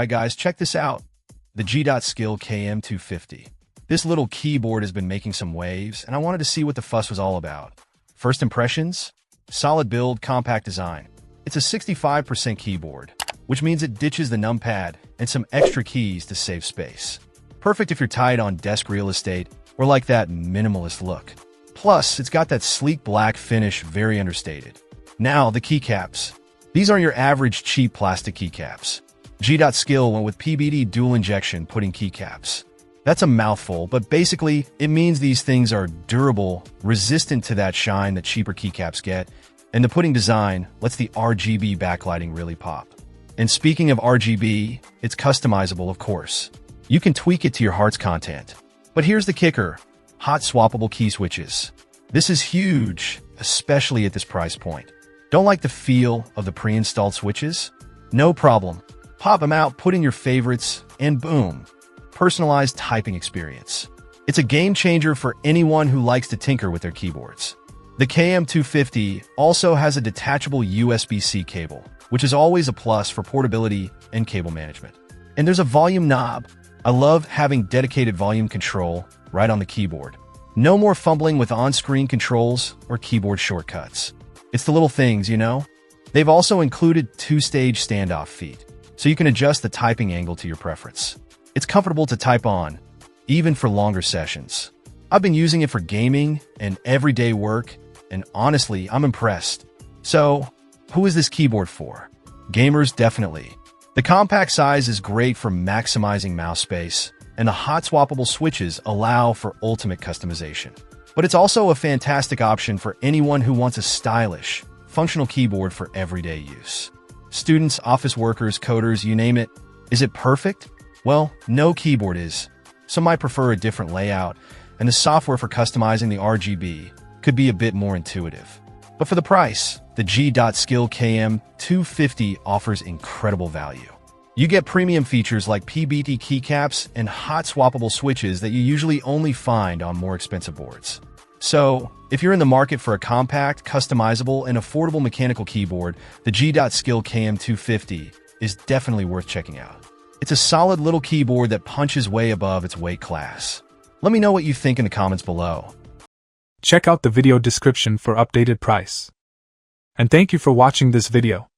Alright guys, check this out. The G.Skill KM250. This little keyboard has been making some waves, and I wanted to see what the fuss was all about. First impressions? Solid build, compact design. It's a 65% keyboard, which means it ditches the numpad and some extra keys to save space. Perfect if you're tight on desk real estate or like that minimalist look. Plus, it's got that sleek black finish, very understated. Now, the keycaps. These aren't your average cheap plastic keycaps. G.Skill went with PBD dual injection pudding keycaps. That's a mouthful, but basically, it means these things are durable, resistant to that shine that cheaper keycaps get, and the pudding design lets the RGB backlighting really pop. And speaking of RGB, it's customizable, of course. You can tweak it to your heart's content. But here's the kicker: hot swappable key switches. This is huge, especially at this price point. Don't like the feel of the pre-installed switches? No problem. Pop them out, put in your favorites, and boom. Personalized typing experience. It's a game changer for anyone who likes to tinker with their keyboards. The KM250 also has a detachable USB-C cable, which is always a plus for portability and cable management. And there's a volume knob. I love having dedicated volume control right on the keyboard. No more fumbling with on-screen controls or keyboard shortcuts. It's the little things, you know? They've also included two-stage standoff feet, so you can adjust the typing angle to your preference. It's comfortable to type on, even for longer sessions. I've been using it for gaming and everyday work, and honestly, I'm impressed. So, who is this keyboard for? Gamers, definitely. The compact size is great for maximizing mouse space, and the hot swappable switches allow for ultimate customization. But it's also a fantastic option for anyone who wants a stylish, functional keyboard for everyday use. Students, office workers, coders, you name it. Is it perfect? Well, no keyboard is. Some might prefer a different layout, and the software for customizing the RGB could be a bit more intuitive. But for the price, the G.Skill KM250 offers incredible value. You get premium features like PBT keycaps and hot swappable switches that you usually only find on more expensive boards. So, if you're in the market for a compact, customizable, and affordable mechanical keyboard, the G.Skill KM250 is definitely worth checking out. It's a solid little keyboard that punches way above its weight class. Let me know what you think in the comments below. Check out the video description for updated price. And thank you for watching this video.